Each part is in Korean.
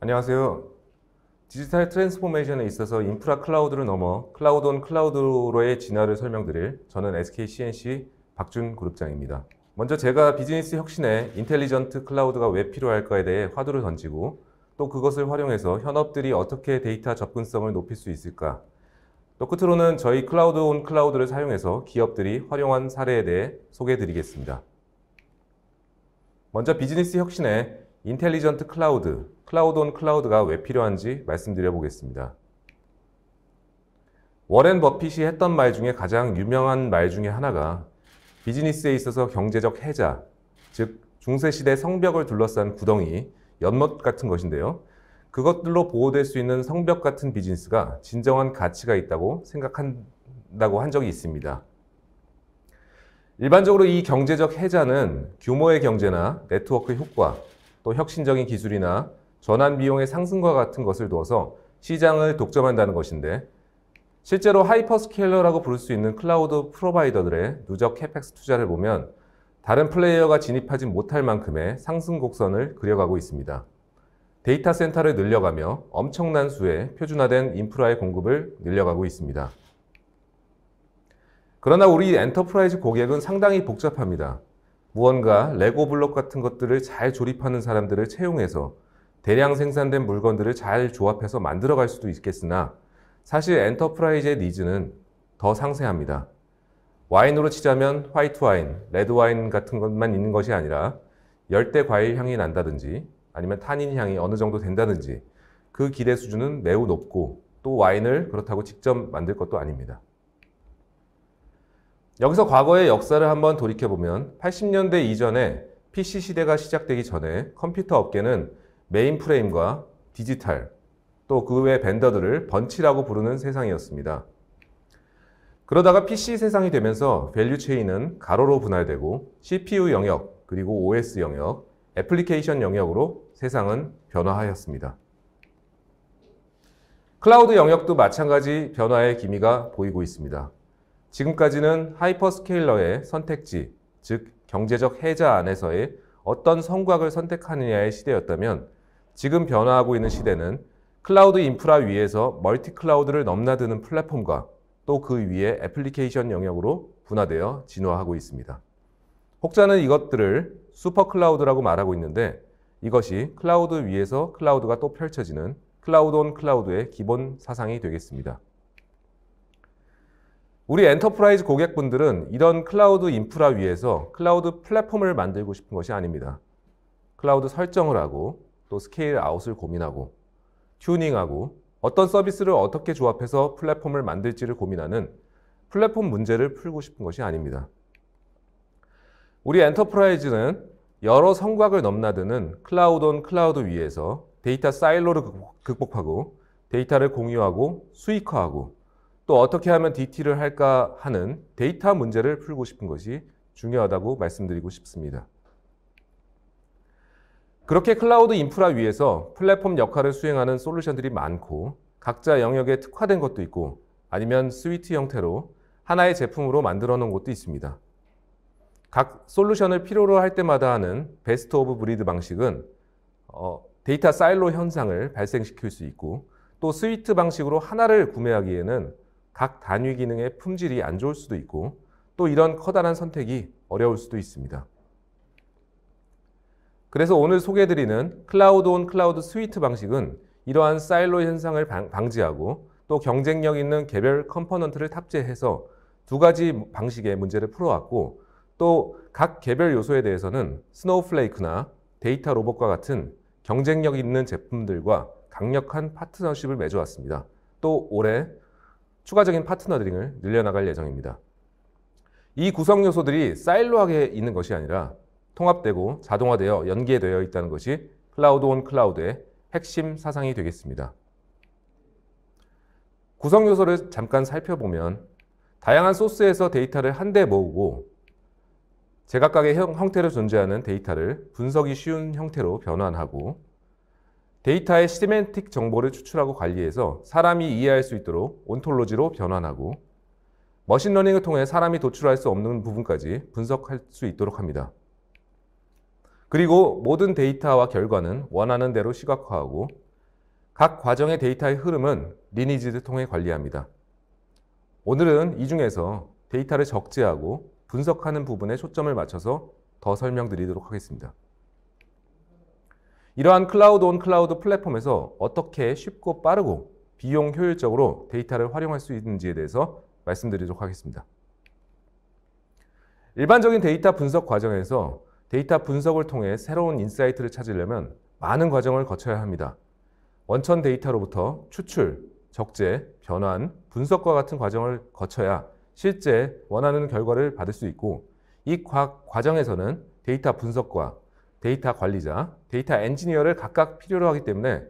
안녕하세요. 디지털 트랜스포메이션에 있어서 인프라 클라우드를 넘어 클라우드 온 클라우드로의 진화를 설명드릴 저는 SK CNC 박준 그룹장입니다. 먼저 제가 비즈니스 혁신에 인텔리전트 클라우드가 왜 필요할까에 대해 화두를 던지고 또 그것을 활용해서 현업들이 어떻게 데이터 접근성을 높일 수 있을까, 또 끝으로는 저희 클라우드 온 클라우드를 사용해서 기업들이 활용한 사례에 대해 소개해드리겠습니다. 먼저 비즈니스 혁신에 인텔리전트 클라우드, 클라우드 온 클라우드가 왜 필요한지 말씀드려 보겠습니다. 워렌 버핏이 했던 말 중에 가장 유명한 말 중에 하나가 비즈니스에 있어서 경제적 해자, 즉 중세시대 성벽을 둘러싼 구덩이, 연못 같은 것인데요. 그것들로 보호될 수 있는 성벽 같은 비즈니스가 진정한 가치가 있다고 생각한다고 한 적이 있습니다. 일반적으로 이 경제적 해자는 규모의 경제나 네트워크 효과, 또 혁신적인 기술이나 전환 비용의 상승과 같은 것을 두어서 시장을 독점한다는 것인데, 실제로 하이퍼스케일러라고 부를 수 있는 클라우드 프로바이더들의 누적 캐펙스 투자를 보면 다른 플레이어가 진입하지 못할 만큼의 상승 곡선을 그려가고 있습니다. 데이터 센터를 늘려가며 엄청난 수의 표준화된 인프라의 공급을 늘려가고 있습니다. 그러나 우리 엔터프라이즈 고객은 상당히 복잡합니다. 무언가 레고 블록 같은 것들을 잘 조립하는 사람들을 채용해서 대량 생산된 물건들을 잘 조합해서 만들어갈 수도 있겠으나 사실 엔터프라이즈의 니즈는 더 상세합니다. 와인으로 치자면 화이트 와인, 레드 와인 같은 것만 있는 것이 아니라 열대 과일 향이 난다든지 아니면 타닌 향이 어느 정도 된다든지 그 기대 수준은 매우 높고, 또 와인을 그렇다고 직접 만들 것도 아닙니다. 여기서 과거의 역사를 한번 돌이켜보면 80년대 이전에 PC 시대가 시작되기 전에 컴퓨터 업계는 메인프레임과 디지털, 또 그 외 벤더들을 번치라고 부르는 세상이었습니다. 그러다가 PC 세상이 되면서 밸류 체인은 가로로 분할되고 CPU 영역, 그리고 OS 영역, 애플리케이션 영역으로 세상은 변화하였습니다. 클라우드 영역도 마찬가지 변화의 기미가 보이고 있습니다. 지금까지는 하이퍼스케일러의 선택지, 즉 경제적 해자 안에서의 어떤 성곽을 선택하느냐의 시대였다면, 지금 변화하고 있는 시대는 클라우드 인프라 위에서 멀티 클라우드를 넘나드는 플랫폼과 또 그 위에 애플리케이션 영역으로 분화되어 진화하고 있습니다. 혹자는 이것들을 슈퍼 클라우드라고 말하고 있는데, 이것이 클라우드 위에서 클라우드가 또 펼쳐지는 클라우드 온 클라우드의 기본 사상이 되겠습니다. 우리 엔터프라이즈 고객분들은 이런 클라우드 인프라 위에서 클라우드 플랫폼을 만들고 싶은 것이 아닙니다. 클라우드 설정을 하고 또 스케일 아웃을 고민하고 튜닝하고 어떤 서비스를 어떻게 조합해서 플랫폼을 만들지를 고민하는 플랫폼 문제를 풀고 싶은 것이 아닙니다. 우리 엔터프라이즈는 여러 성곽을 넘나드는 클라우드 온 클라우드 위에서 데이터 사일로를 극복하고 데이터를 공유하고 수익화하고 또 어떻게 하면 DT를 할까 하는 데이터 문제를 풀고 싶은 것이 중요하다고 말씀드리고 싶습니다. 그렇게 클라우드 인프라 위에서 플랫폼 역할을 수행하는 솔루션들이 많고, 각자 영역에 특화된 것도 있고, 아니면 스위트 형태로 하나의 제품으로 만들어 놓은 것도 있습니다. 각 솔루션을 필요로 할 때마다 하는 베스트 오브 브리드 방식은 데이터 사일로 현상을 발생시킬 수 있고, 또 스위트 방식으로 하나를 구매하기에는 각 단위 기능의 품질이 안 좋을 수도 있고, 또 이런 커다란 선택이 어려울 수도 있습니다. 그래서 오늘 소개해드리는 클라우드 온 클라우드 스위트 방식은 이러한 사일로 현상을 방지하고 또 경쟁력 있는 개별 컴포넌트를 탑재해서 두 가지 방식의 문제를 풀어왔고, 또 각 개별 요소에 대해서는 스노우플레이크나 데이터 로봇과 같은 경쟁력 있는 제품들과 강력한 파트너십을 맺어왔습니다. 또 올해 추가적인 파트너링을 늘려나갈 예정입니다. 이 구성 요소들이 사일로하게 있는 것이 아니라 통합되고 자동화되어 연계되어 있다는 것이 클라우드 온 클라우드의 핵심 사상이 되겠습니다. 구성 요소를 잠깐 살펴보면 다양한 소스에서 데이터를 한데 모으고 제각각의 형태로 존재하는 데이터를 분석이 쉬운 형태로 변환하고, 데이터의 시멘틱 정보를 추출하고 관리해서 사람이 이해할 수 있도록 온톨로지로 변환하고, 머신러닝을 통해 사람이 도출할 수 없는 부분까지 분석할 수 있도록 합니다. 그리고 모든 데이터와 결과는 원하는 대로 시각화하고 각 과정의 데이터의 흐름은 리니지를 통해 관리합니다. 오늘은 이 중에서 데이터를 적재하고 분석하는 부분에 초점을 맞춰서 더 설명드리도록 하겠습니다. 이러한 클라우드 온 클라우드 플랫폼에서 어떻게 쉽고 빠르고 비용 효율적으로 데이터를 활용할 수 있는지에 대해서 말씀드리도록 하겠습니다. 일반적인 데이터 분석 과정에서 데이터 분석을 통해 새로운 인사이트를 찾으려면 많은 과정을 거쳐야 합니다. 원천 데이터로부터 추출, 적재, 변환, 분석과 같은 과정을 거쳐야 실제 원하는 결과를 받을 수 있고, 이 과정에서는 데이터 분석과 데이터 관리자, 데이터 엔지니어를 각각 필요로 하기 때문에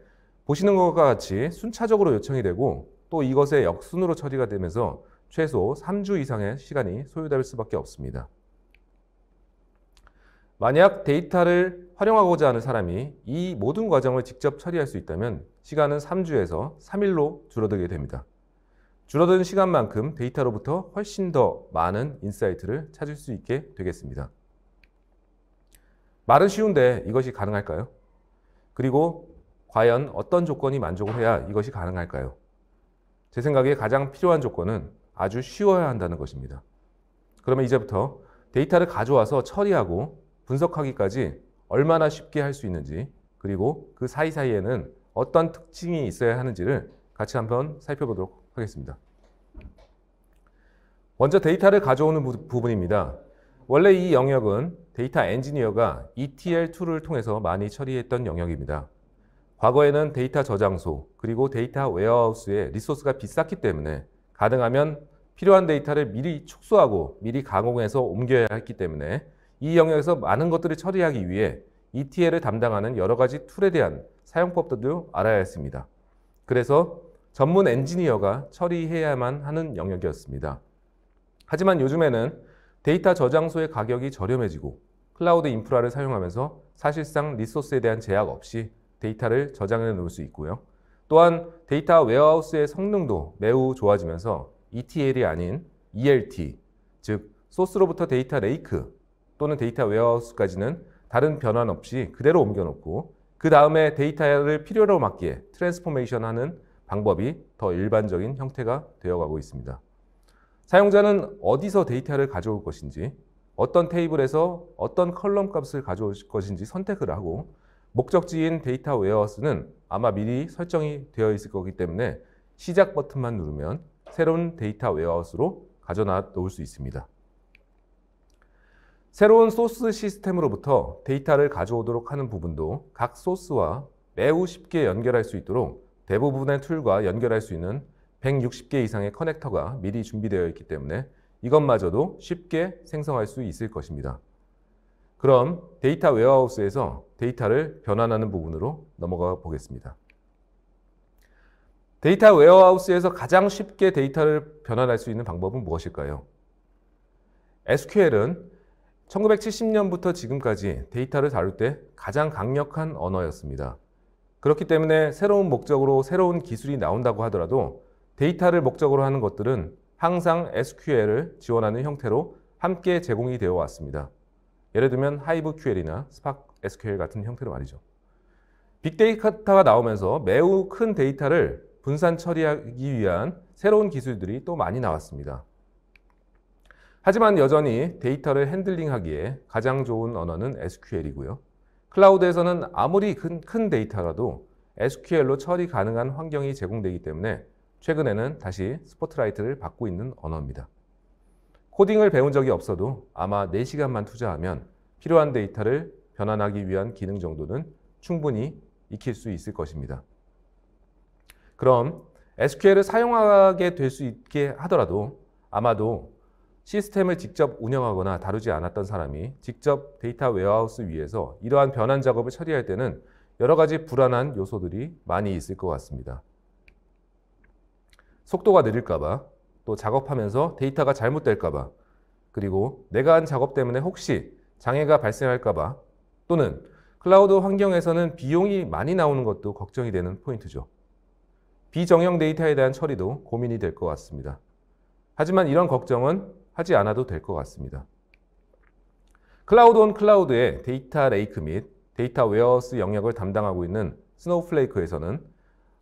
보시는 것과 같이 순차적으로 요청이 되고 또 이것의 역순으로 처리가 되면서 최소 3주 이상의 시간이 소요될 수밖에 없습니다. 만약 데이터를 활용하고자 하는 사람이 이 모든 과정을 직접 처리할 수 있다면 시간은 3주에서 3일로 줄어들게 됩니다. 줄어든 시간만큼 데이터로부터 훨씬 더 많은 인사이트를 찾을 수 있게 되겠습니다. 말은 쉬운데 이것이 가능할까요? 그리고 과연 어떤 조건이 만족을 해야 이것이 가능할까요? 제 생각에 가장 필요한 조건은 아주 쉬워야 한다는 것입니다. 그러면 이제부터 데이터를 가져와서 처리하고 분석하기까지 얼마나 쉽게 할 수 있는지, 그리고 그 사이사이에는 어떤 특징이 있어야 하는지를 같이 한번 살펴보도록 하겠습니다. 먼저 데이터를 가져오는 부분입니다. 원래 이 영역은 데이터 엔지니어가 ETL 툴을 통해서 많이 처리했던 영역입니다. 과거에는 데이터 저장소 그리고 데이터 웨어하우스의 리소스가 비쌌기 때문에 가능하면 필요한 데이터를 미리 축소하고 미리 가공해서 옮겨야 했기 때문에 이 영역에서 많은 것들을 처리하기 위해 ETL을 담당하는 여러 가지 툴에 대한 사용법들도 알아야 했습니다. 그래서 전문 엔지니어가 처리해야만 하는 영역이었습니다. 하지만 요즘에는 데이터 저장소의 가격이 저렴해지고 클라우드 인프라를 사용하면서 사실상 리소스에 대한 제약 없이 데이터를 저장해 놓을 수 있고요. 또한 데이터 웨어하우스의 성능도 매우 좋아지면서 ETL이 아닌 ELT, 즉 소스로부터 데이터 레이크 또는 데이터 웨어하우스까지는 다른 변환 없이 그대로 옮겨놓고 그 다음에 데이터를 필요로 맞게 트랜스포메이션 하는 방법이 더 일반적인 형태가 되어가고 있습니다. 사용자는 어디서 데이터를 가져올 것인지, 어떤 테이블에서 어떤 컬럼 값을 가져올 것인지 선택을 하고 목적지인 데이터 웨어하우스는 아마 미리 설정이 되어 있을 거기 때문에 시작 버튼만 누르면 새로운 데이터 웨어하우스로 가져다 놓을 수 있습니다. 새로운 소스 시스템으로부터 데이터를 가져오도록 하는 부분도 각 소스와 매우 쉽게 연결할 수 있도록 대부분의 툴과 연결할 수 있는 160개 이상의 커넥터가 미리 준비되어 있기 때문에 이것마저도 쉽게 생성할 수 있을 것입니다. 그럼 데이터 웨어하우스에서 데이터를 변환하는 부분으로 넘어가 보겠습니다. 데이터 웨어하우스에서 가장 쉽게 데이터를 변환할 수 있는 방법은 무엇일까요? SQL은 1970년부터 지금까지 데이터를 다룰 때 가장 강력한 언어였습니다. 그렇기 때문에 새로운 목적으로 새로운 기술이 나온다고 하더라도 데이터를 목적으로 하는 것들은 항상 SQL을 지원하는 형태로 함께 제공이 되어 왔습니다. 예를 들면 HiveQL이나 Spark SQL 같은 형태로 말이죠. 빅데이터가 나오면서 매우 큰 데이터를 분산 처리하기 위한 새로운 기술들이 또 많이 나왔습니다. 하지만 여전히 데이터를 핸들링하기에 가장 좋은 언어는 SQL이고요. 클라우드에서는 아무리 큰 데이터라도 SQL로 처리 가능한 환경이 제공되기 때문에 최근에는 다시 스포트라이트를 받고 있는 언어입니다. 코딩을 배운 적이 없어도 아마 4시간만 투자하면 필요한 데이터를 변환하기 위한 기능 정도는 충분히 익힐 수 있을 것입니다. 그럼 SQL을 사용하게 될 수 있게 하더라도 아마도 시스템을 직접 운영하거나 다루지 않았던 사람이 직접 데이터 웨어하우스 위에서 이러한 변환 작업을 처리할 때는 여러 가지 불안한 요소들이 많이 있을 것 같습니다. 속도가 느릴까봐, 또 작업하면서 데이터가 잘못될까봐, 그리고 내가 한 작업 때문에 혹시 장애가 발생할까봐, 또는 클라우드 환경에서는 비용이 많이 나오는 것도 걱정이 되는 포인트죠. 비정형 데이터에 대한 처리도 고민이 될 것 같습니다. 하지만 이런 걱정은 하지 않아도 될 것 같습니다. 클라우드 온 클라우드의 데이터 레이크 및 데이터 웨어하우스 영역을 담당하고 있는 스노우플레이크에서는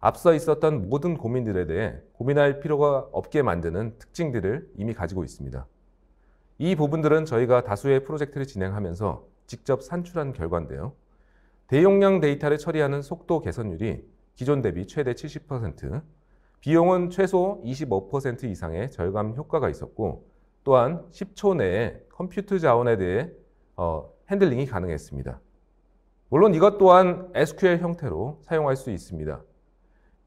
앞서 있었던 모든 고민들에 대해 고민할 필요가 없게 만드는 특징들을 이미 가지고 있습니다. 이 부분들은 저희가 다수의 프로젝트를 진행하면서 직접 산출한 결과인데요. 대용량 데이터를 처리하는 속도 개선율이 기존 대비 최대 70%, 비용은 최소 25% 이상의 절감 효과가 있었고, 또한 10초 내에 컴퓨터 자원에 대해 핸들링이 가능했습니다. 물론 이것 또한 SQL 형태로 사용할 수 있습니다.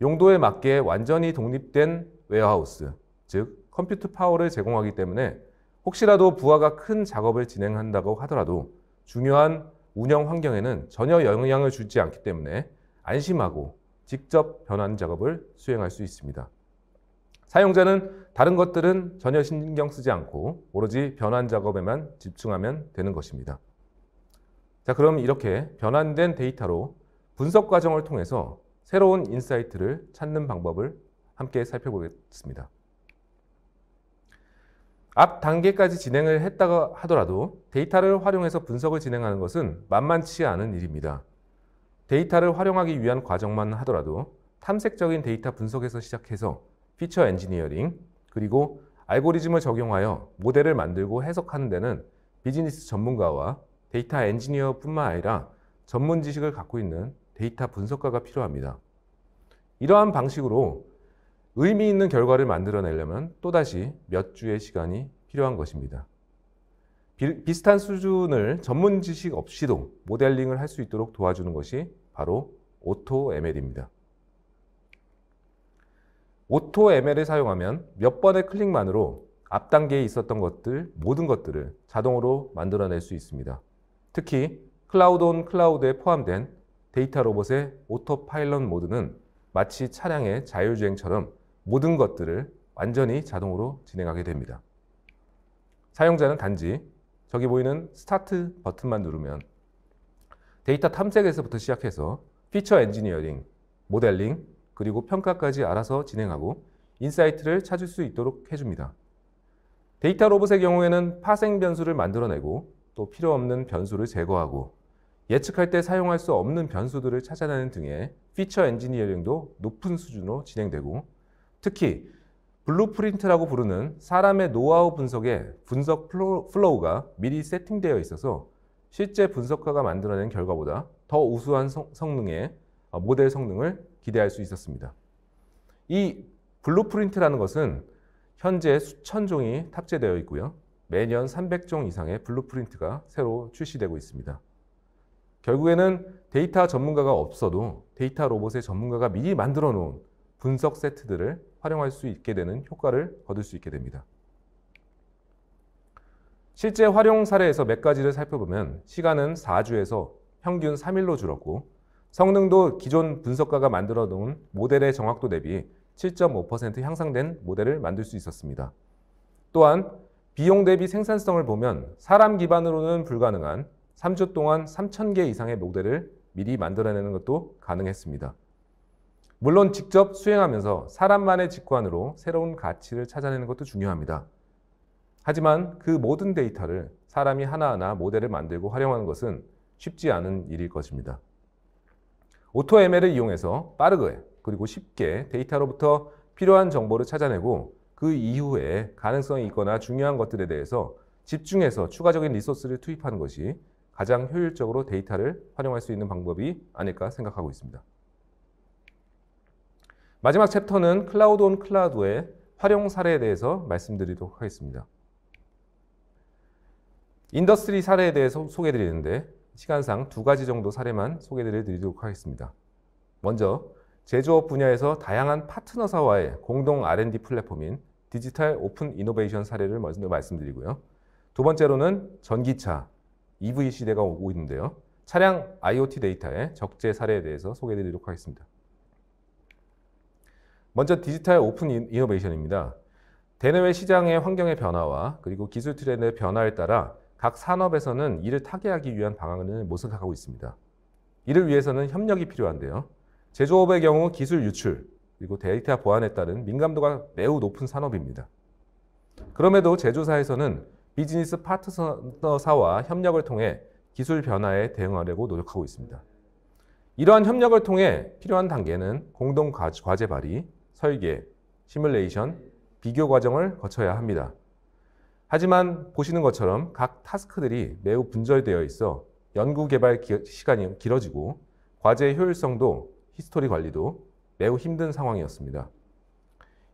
용도에 맞게 완전히 독립된 웨어하우스, 즉 컴퓨터 파워를 제공하기 때문에 혹시라도 부하가 큰 작업을 진행한다고 하더라도 중요한 운영 환경에는 전혀 영향을 주지 않기 때문에 안심하고 직접 변환 작업을 수행할 수 있습니다. 사용자는 다른 것들은 전혀 신경 쓰지 않고 오로지 변환 작업에만 집중하면 되는 것입니다. 자, 그럼 이렇게 변환된 데이터로 분석 과정을 통해서 새로운 인사이트를 찾는 방법을 함께 살펴보겠습니다. 앞 단계까지 진행을 했다고 하더라도 데이터를 활용해서 분석을 진행하는 것은 만만치 않은 일입니다. 데이터를 활용하기 위한 과정만 하더라도 탐색적인 데이터 분석에서 시작해서 피처 엔지니어링, 그리고 알고리즘을 적용하여 모델을 만들고 해석하는 데는 비즈니스 전문가와 데이터 엔지니어뿐만 아니라 전문 지식을 갖고 있는 데이터 분석가가 필요합니다. 이러한 방식으로 의미 있는 결과를 만들어내려면 또다시 몇 주의 시간이 필요한 것입니다. 비슷한 수준을 전문 지식 없이도 모델링을 할 수 있도록 도와주는 것이 바로 AutoML입니다. AutoML을 사용하면 몇 번의 클릭만으로 앞 단계에 있었던 모든 것들을 자동으로 만들어낼 수 있습니다. 특히 클라우드 온 클라우드에 포함된 데이터 로봇의 오토파일럿 모드는 마치 차량의 자율주행처럼 모든 것들을 완전히 자동으로 진행하게 됩니다. 사용자는 단지 저기 보이는 스타트 버튼만 누르면 데이터 탐색에서부터 시작해서 피처 엔지니어링, 모델링, 그리고 평가까지 알아서 진행하고 인사이트를 찾을 수 있도록 해줍니다. 데이터 로봇의 경우에는 파생 변수를 만들어내고 또 필요 없는 변수를 제거하고 예측할 때 사용할 수 없는 변수들을 찾아내는 등의 피처 엔지니어링도 높은 수준으로 진행되고, 특히 블루프린트라고 부르는 사람의 노하우 분석의 분석 플로우가 미리 세팅되어 있어서 실제 분석가가 만들어낸 결과보다 더 우수한 성능의 모델 성능을 기대할 수 있었습니다. 이 블루프린트라는 것은 현재 수천 종이 탑재되어 있고요. 매년 300종 이상의 블루프린트가 새로 출시되고 있습니다. 결국에는 데이터 전문가가 없어도 데이터 로봇의 전문가가 미리 만들어 놓은 분석 세트들을 활용할 수 있게 되는 효과를 거둘 수 있게 됩니다. 실제 활용 사례에서 몇 가지를 살펴보면 시간은 4주에서 평균 3일로 줄었고, 성능도 기존 분석가가 만들어 놓은 모델의 정확도 대비 7.5% 향상된 모델을 만들 수 있었습니다. 또한 비용 대비 생산성을 보면 사람 기반으로는 불가능한 3주 동안 3,000개 이상의 모델을 미리 만들어내는 것도 가능했습니다. 물론 직접 수행하면서 사람만의 직관으로 새로운 가치를 찾아내는 것도 중요합니다. 하지만 그 모든 데이터를 사람이 하나하나 모델을 만들고 활용하는 것은 쉽지 않은 일일 것입니다. AutoML을 이용해서 빠르게 그리고 쉽게 데이터로부터 필요한 정보를 찾아내고 그 이후에 가능성이 있거나 중요한 것들에 대해서 집중해서 추가적인 리소스를 투입하는 것이 가장 효율적으로 데이터를 활용할 수 있는 방법이 아닐까 생각하고 있습니다. 마지막 챕터는 클라우드 온 클라우드의 활용 사례에 대해서 말씀드리도록 하겠습니다. 인더스트리 사례에 대해서 소개해드리는데 시간상 2가지 정도 사례만 소개해드리도록 하겠습니다. 먼저 제조업 분야에서 다양한 파트너사와의 공동 R&D 플랫폼인 디지털 오픈 이노베이션 사례를 먼저 말씀드리고요. 두 번째로는 전기차, EV 시대가 오고 있는데요. 차량 IoT 데이터의 적재 사례에 대해서 소개해드리도록 하겠습니다. 먼저 디지털 오픈 이노베이션입니다. 대내외 시장의 환경의 변화와 그리고 기술 트렌드의 변화에 따라 각 산업에서는 이를 타개하기 위한 방안을 모색하고 있습니다. 이를 위해서는 협력이 필요한데요. 제조업의 경우 기술 유출, 그리고 데이터 보안에 따른 민감도가 매우 높은 산업입니다. 그럼에도 제조사에서는 비즈니스 파트너사와 협력을 통해 기술 변화에 대응하려고 노력하고 있습니다. 이러한 협력을 통해 필요한 단계는 공동 과제 발의, 설계, 시뮬레이션, 비교 과정을 거쳐야 합니다. 하지만 보시는 것처럼 각 타스크들이 매우 분절되어 있어 연구 개발 시간이 길어지고 과제의 효율성도 히스토리 관리도 매우 힘든 상황이었습니다.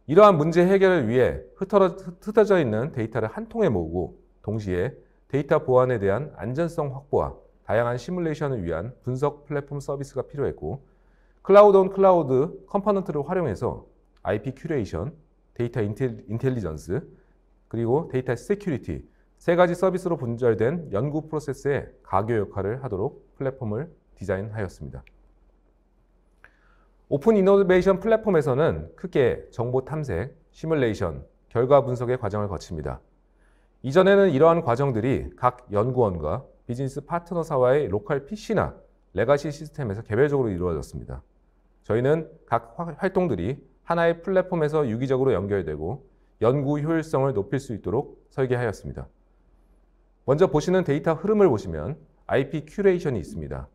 이러한 문제 해결을 위해 흩어져 있는 데이터를 한 통에 모으고 동시에 데이터 보안에 대한 안전성 확보와 다양한 시뮬레이션을 위한 분석 플랫폼 서비스가 필요했고 클라우드 온 클라우드 컴포넌트를 활용해서 IP 큐레이션, 데이터 인텔리전스, 그리고 데이터 세큐리티 세 가지 서비스로 분절된 연구 프로세스의 가교 역할을 하도록 플랫폼을 디자인하였습니다. 오픈 이노베이션 플랫폼에서는 크게 정보 탐색, 시뮬레이션, 결과 분석의 과정을 거칩니다. 이전에는 이러한 과정들이 각 연구원과 비즈니스 파트너사와의 로컬 PC나 레가시 시스템에서 개별적으로 이루어졌습니다. 저희는 각 활동들이 하나의 플랫폼에서 유기적으로 연결되고 연구 효율성을 높일 수 있도록 설계하였습니다. 먼저 보시는 데이터 흐름을 보시면 IP 큐레이션이 있습니다.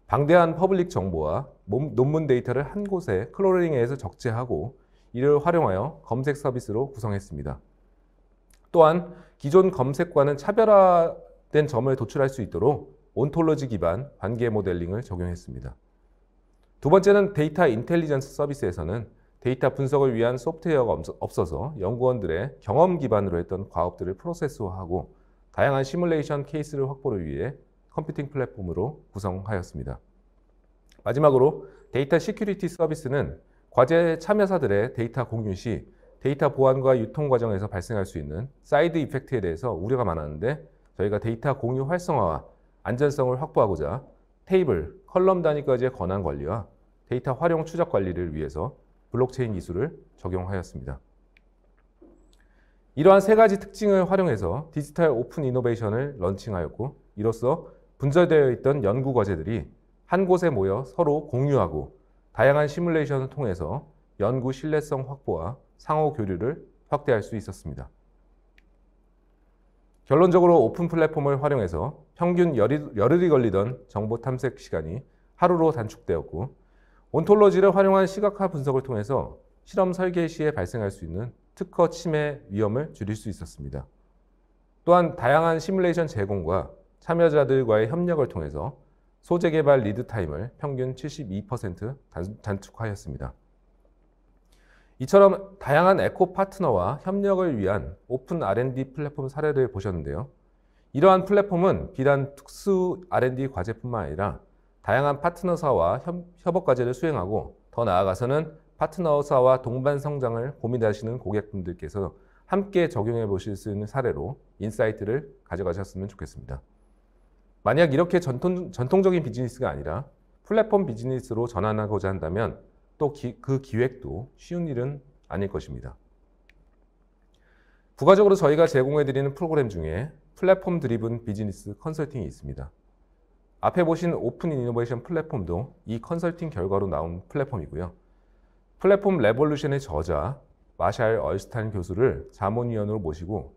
방대한 퍼블릭 정보와 논문 데이터를 한 곳에 클로링해서 적재하고 이를 활용하여 검색 서비스로 구성했습니다. 또한 기존 검색과는 차별화된 점을 도출할 수 있도록 온톨로지 기반 관계 모델링을 적용했습니다. 두 번째는 데이터 인텔리전스 서비스에서는 데이터 분석을 위한 소프트웨어가 없어서 연구원들의 경험 기반으로 했던 과업들을 프로세스화하고 다양한 시뮬레이션 케이스를 확보를 위해 컴퓨팅 플랫폼으로 구성하였습니다. 마지막으로 데이터 시큐리티 서비스는 과제 참여사들의 데이터 공유 시 데이터 보안과 유통 과정에서 발생할 수 있는 사이드 이펙트에 대해서 우려가 많았는데 저희가 데이터 공유 활성화와 안전성을 확보하고자 테이블, 컬럼 단위까지의 권한 관리와 데이터 활용 추적 관리를 위해서 블록체인 기술을 적용하였습니다. 이러한 세 가지 특징을 활용해서 디지털 오픈 이노베이션을 런칭하였고 이로써 분절되어 있던 연구 과제들이 한 곳에 모여 서로 공유하고 다양한 시뮬레이션을 통해서 연구 신뢰성 확보와 상호 교류를 확대할 수 있었습니다. 결론적으로 오픈 플랫폼을 활용해서 평균 열흘이 걸리던 정보 탐색 시간이 하루로 단축되었고 온톨로지를 활용한 시각화 분석을 통해서 실험 설계 시에 발생할 수 있는 특허 침해 위험을 줄일 수 있었습니다. 또한 다양한 시뮬레이션 제공과 참여자들과의 협력을 통해서 소재 개발 리드 타임을 평균 72% 단축하였습니다. 이처럼 다양한 에코 파트너와 협력을 위한 오픈 R&D 플랫폼 사례를 보셨는데요. 이러한 플랫폼은 비단 특수 R&D 과제뿐만 아니라 다양한 파트너사와 협업 과제를 수행하고 더 나아가서는 파트너사와 동반 성장을 고민하시는 고객분들께서 함께 적용해 보실 수 있는 사례로 인사이트를 가져가셨으면 좋겠습니다. 만약 이렇게 전통적인 비즈니스가 아니라 플랫폼 비즈니스로 전환하고자 한다면 또 그 기획도 쉬운 일은 아닐 것입니다. 부가적으로 저희가 제공해드리는 프로그램 중에 플랫폼 드리븐 비즈니스 컨설팅이 있습니다. 앞에 보신 오픈 이노베이션 플랫폼도 이 컨설팅 결과로 나온 플랫폼이고요. 플랫폼 레볼루션의 저자 마샬 얼스탄 교수를 자문위원으로 모시고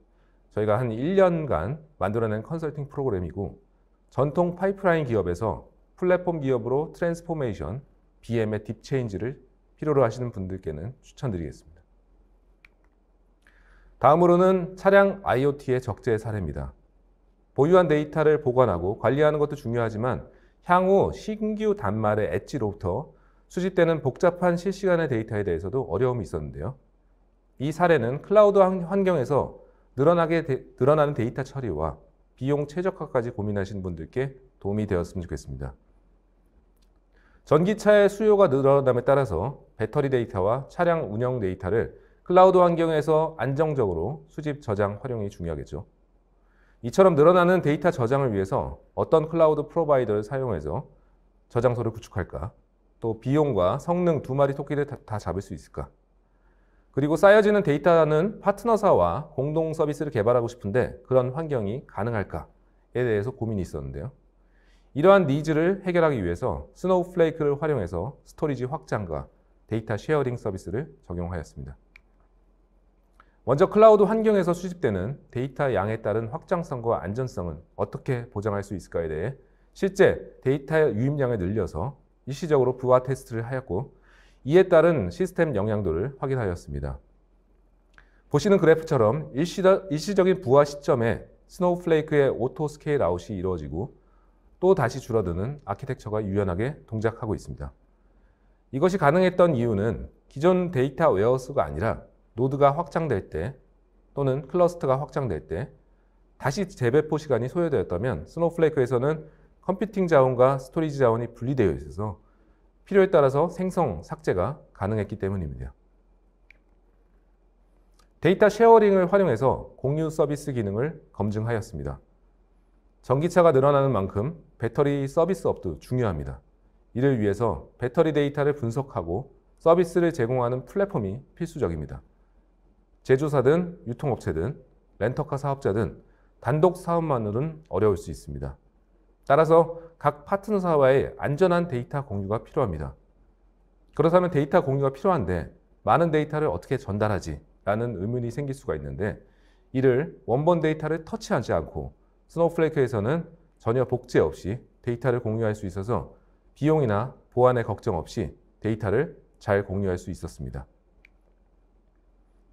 저희가 한 1년간 만들어낸 컨설팅 프로그램이고 전통 파이프라인 기업에서 플랫폼 기업으로 트랜스포메이션, BM의 딥체인지를 필요로 하시는 분들께는 추천드리겠습니다. 다음으로는 차량 IoT의 적재 사례입니다. 보유한 데이터를 보관하고 관리하는 것도 중요하지만 향후 신규 단말의 엣지로부터 수집되는 복잡한 실시간의 데이터에 대해서도 어려움이 있었는데요. 이 사례는 클라우드 환경에서 늘어나는 데이터 처리와 비용 최적화까지 고민하시는 분들께 도움이 되었으면 좋겠습니다. 전기차의 수요가 늘어남에 따라서 배터리 데이터와 차량 운영 데이터를 클라우드 환경에서 안정적으로 수집, 저장, 활용이 중요하겠죠. 이처럼 늘어나는 데이터 저장을 위해서 어떤 클라우드 프로바이더를 사용해서 저장소를 구축할까? 또 비용과 성능 두 마리 토끼를 다 잡을 수 있을까? 그리고 쌓여지는 데이터는 파트너사와 공동 서비스를 개발하고 싶은데 그런 환경이 가능할까에 대해서 고민이 있었는데요. 이러한 니즈를 해결하기 위해서 스노우플레이크를 활용해서 스토리지 확장과 데이터 쉐어링 서비스를 적용하였습니다. 먼저 클라우드 환경에서 수집되는 데이터 양에 따른 확장성과 안전성은 어떻게 보장할 수 있을까에 대해 실제 데이터 유입량을 늘려서 일시적으로 부하 테스트를 하였고 이에 따른 시스템 영향도를 확인하였습니다. 보시는 그래프처럼 일시적인 부하 시점에 스노우플레이크의 오토 스케일 아웃이 이루어지고 또 다시 줄어드는 아키텍처가 유연하게 동작하고 있습니다. 이것이 가능했던 이유는 기존 데이터 웨어하우스가 아니라 노드가 확장될 때 또는 클러스터가 확장될 때 다시 재배포 시간이 소요되었다면 스노우플레이크에서는 컴퓨팅 자원과 스토리지 자원이 분리되어 있어서 필요에 따라서 생성, 삭제가 가능했기 때문입니다. 데이터 쉐어링을 활용해서 공유 서비스 기능을 검증하였습니다. 전기차가 늘어나는 만큼 배터리 서비스업도 중요합니다. 이를 위해서 배터리 데이터를 분석하고 서비스를 제공하는 플랫폼이 필수적입니다. 제조사든 유통업체든 렌터카 사업자든 단독 사업만으로는 어려울 수 있습니다. 따라서 각 파트너사와의 안전한 데이터 공유가 필요합니다. 그렇다면 데이터 공유가 필요한데 많은 데이터를 어떻게 전달하지? 라는 의문이 생길 수가 있는데 이를 원본 데이터를 터치하지 않고 스노우플레이크에서는 전혀 복제 없이 데이터를 공유할 수 있어서 비용이나 보안의 걱정 없이 데이터를 잘 공유할 수 있었습니다.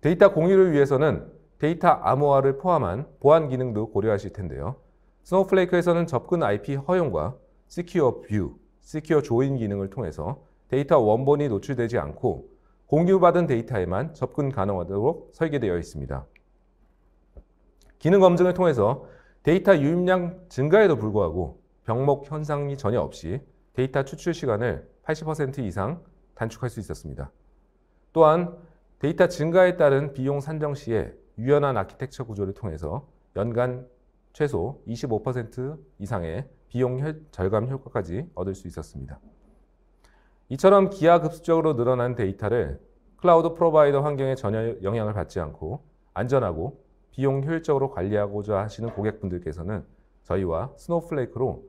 데이터 공유를 위해서는 데이터 암호화를 포함한 보안 기능도 고려하실 텐데요. 스노우플레이크에서는 접근 IP 허용과 Secure View, Secure Join 기능을 통해서 데이터 원본이 노출되지 않고 공유받은 데이터에만 접근 가능하도록 설계되어 있습니다. 기능 검증을 통해서 데이터 유입량 증가에도 불구하고 병목 현상이 전혀 없이 데이터 추출 시간을 80% 이상 단축할 수 있었습니다. 또한 데이터 증가에 따른 비용 산정 시에 유연한 아키텍처 구조를 통해서 연간 최소 25% 이상의 비용 절감 효과까지 얻을 수 있었습니다. 이처럼 기하급수적으로 늘어난 데이터를 클라우드 프로바이더 환경에 전혀 영향을 받지 않고 안전하고 비용 효율적으로 관리하고자 하시는 고객분들께서는 저희와 스노우플레이크로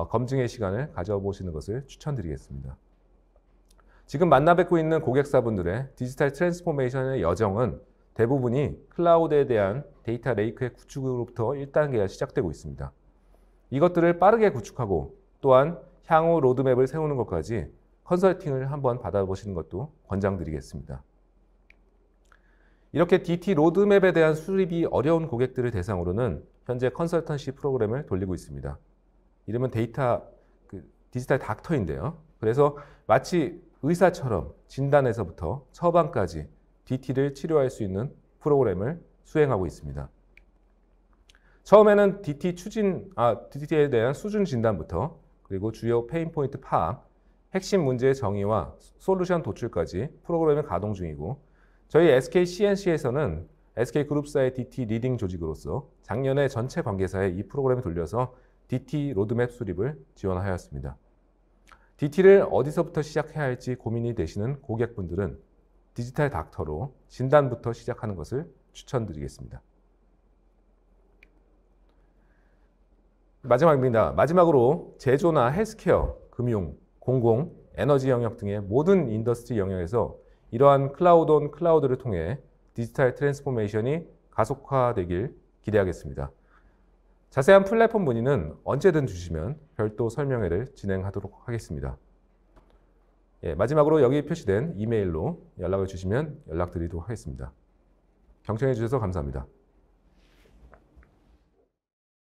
검증의 시간을 가져보시는 것을 추천드리겠습니다. 지금 만나뵙고 있는 고객사분들의 디지털 트랜스포메이션의 여정은 대부분이 클라우드에 대한 데이터 레이크의 구축으로부터 1단계가 시작되고 있습니다. 이것들을 빠르게 구축하고 또한 향후 로드맵을 세우는 것까지 컨설팅을 한번 받아보시는 것도 권장드리겠습니다. 이렇게 DT 로드맵에 대한 수립이 어려운 고객들을 대상으로는 현재 컨설턴시 프로그램을 돌리고 있습니다. 이름은 디지털 닥터인데요. 그래서 마치 의사처럼 진단에서부터 처방까지 DT를 치료할 수 있는 프로그램을 수행하고 있습니다. 처음에는 DT에 대한 수준 진단부터 그리고 주요 페인 포인트 파악, 핵심 문제의 정의와 솔루션 도출까지 프로그램을 가동 중이고 저희 SK CNC에서는 SK그룹사의 DT 리딩 조직으로서 작년에 전체 관계사에 이 프로그램을 돌려서 DT 로드맵 수립을 지원하였습니다. DT를 어디서부터 시작해야 할지 고민이 되시는 고객분들은 디지털 닥터로 진단부터 시작하는 것을 추천드리겠습니다. 마지막입니다. 마지막으로 제조나 헬스케어, 금융, 공공, 에너지 영역 등의 모든 인더스트리 영역에서 이러한 클라우드 온 클라우드를 통해 디지털 트랜스포메이션이 가속화되길 기대하겠습니다. 자세한 플랫폼 문의는 언제든 주시면 별도 설명회를 진행하도록 하겠습니다. 마지막으로 여기 표시된 이메일로 연락을 주시면 연락드리도록 하겠습니다. 경청해 주셔서 감사합니다.